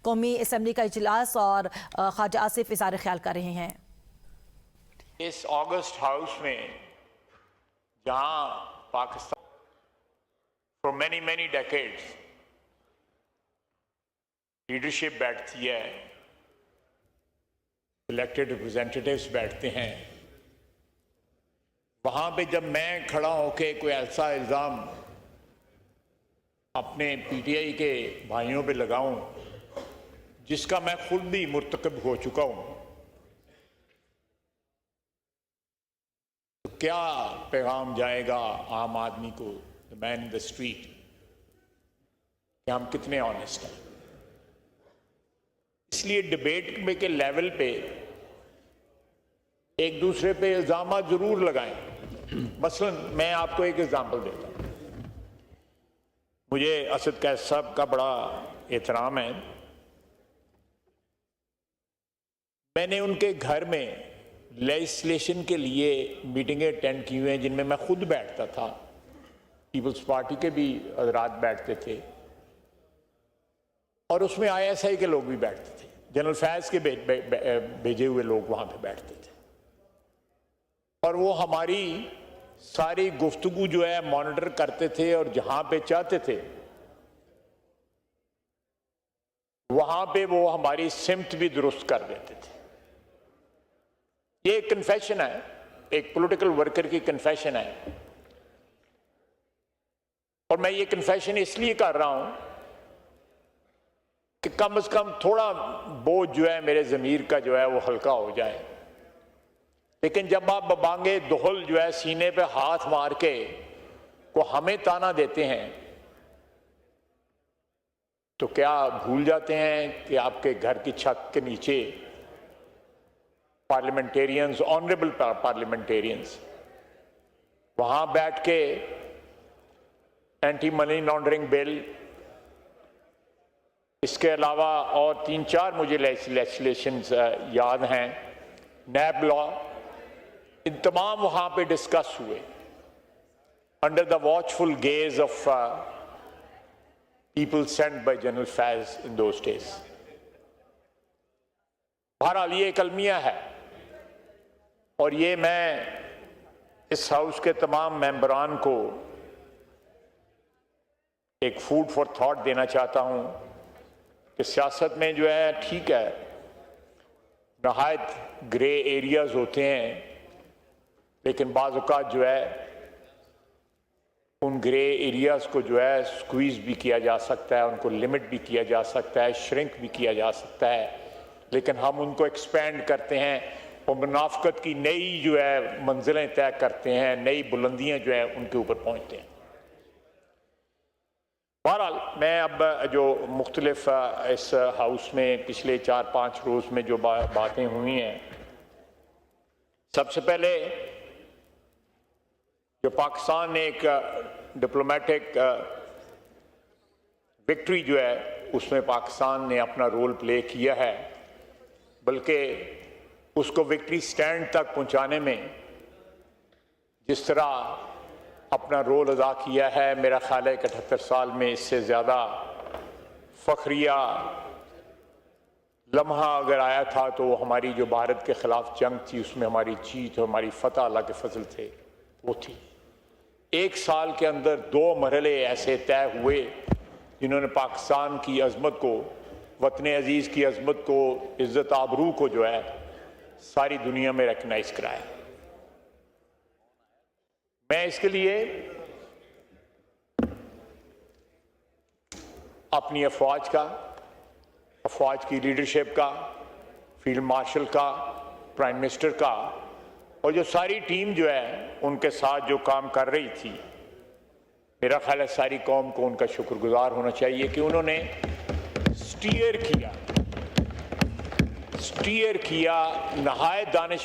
कौमी असम्बली का इजलास और ख्वाजा आसिफ इज़हार ख्याल कर रहे हैं। इस ऑगस्ट हाउस में जहां Pakistan for many many decades leadership बैठती है, इलेक्टेड रिप्रेजेंटेटिव्स बैठते हैं, वहां पे जब मैं खड़ा होके कोई ऐसा इल्ज़ाम अपने पीटीआई के भाइयों पे लगाऊं जिसका मैं खुद भी मुर्तकब हो चुका हूं, तो क्या पैगाम जाएगा आम आदमी को, the man in the street, कि हम कितने ऑनेस्ट हैं। इसलिए डिबेट में के लेवल पे एक दूसरे पे इल्जाम जरूर लगाएं। मसलन मैं आपको एक एग्जांपल देता हूं। मुझे असद कैफ साहब का बड़ा एहतराम है। मैंने उनके घर में लेजिस्लेशन के लिए मीटिंगें अटेंड की हुई हैं जिनमें मैं खुद बैठता था, पीपल्स पार्टी के भी हज़रात बैठते थे और उसमें ISI के लोग भी बैठते थे, जनरल फैज के भेजे हुए लोग वहां पे बैठते थे और वो हमारी सारी गुफ्तगू जो है मॉनिटर करते थे और जहां पे चाहते थे वहां पे वो हमारी सिमत भी दुरुस्त कर देते थे। ये एक कन्फेशन है, एक पॉलिटिकल वर्कर की कन्फेशन है और मैं ये कन्फेशन इसलिए कर रहा हूं कि कम से कम थोड़ा बोझ जो है मेरे ज़मीर का जो है वो हल्का हो जाए। लेकिन जब आप बबांगे दोहल जो है सीने पे हाथ मार के को हमें ताना देते हैं तो क्या भूल जाते हैं कि आपके घर की छत के नीचे पार्लियामेंटेरियंस, ऑनरेबल पार्लियामेंटेरियंस वहां बैठ के एंटी मनी लॉन्ड्रिंग बिल, इसके अलावा और 3-4 मुझे लेजिस्लेशंस याद हैं, नैब लॉ, इन तमाम वहां पे डिस्कस हुए under the watchful gauge of people sent by general Faiz in those days. बहरहाल ये एक अलमिया है और ये मैं इस हाउस के तमाम मेंबरान को एक फूड फॉर थॉट देना चाहता हूं कि सियासत में जो है ठीक है नहायत ग्रे एरियाज होते हैं, लेकिन बाज़ औक़ात जो है उन ग्रे एरियाज को जो है स्क्वीज भी किया जा सकता है, उनको लिमिट भी किया जा सकता है, श्रिंक भी किया जा सकता है, लेकिन हम उनको एक्सपेंड करते हैं और मुनाफ़क़त की नई जो है मंजिलें तय करते हैं, नई बुलंदियां जो है उनके ऊपर पहुंचते हैं। बहरहाल मैं अब जो मुख्तलिफ इस हाउस में पिछले 4-5 रोज़ में जो बातें हुई हैं, सबसे पहले जो पाकिस्तान ने एक डिप्लोमेटिक विक्ट्री जो है उसमें पाकिस्तान ने अपना रोल प्ले किया है, बल्कि उसको विक्ट्री स्टैंड तक पहुंचाने में जिस तरह अपना रोल अदा किया है, मेरा ख्याल है 78 साल में इससे ज़्यादा फ़ख्रिया लम्हा अगर आया था तो वो हमारी जो भारत के ख़िलाफ़ जंग थी उसमें हमारी जीत और हमारी फतह अल्लाह के फजल थे वो थी। 1 साल के अंदर 2 मरहले ऐसे तय हुए जिन्होंने पाकिस्तान की अज़मत को, वतन अजीज़ की अज़मत को, इज़्ज़त आबरू को जो है सारी दुनिया में रिकग्नाइज कराया। मैं इसके लिए अपनी अफवाज की लीडरशिप का, फील्ड मार्शल का, प्राइम मिनिस्टर का और जो सारी टीम जो है उनके साथ जो काम कर रही थी, मेरा ख्याल है सारी कौम को उनका शुक्रगुजार होना चाहिए कि उन्होंने स्टीयर किया नहायत दानिश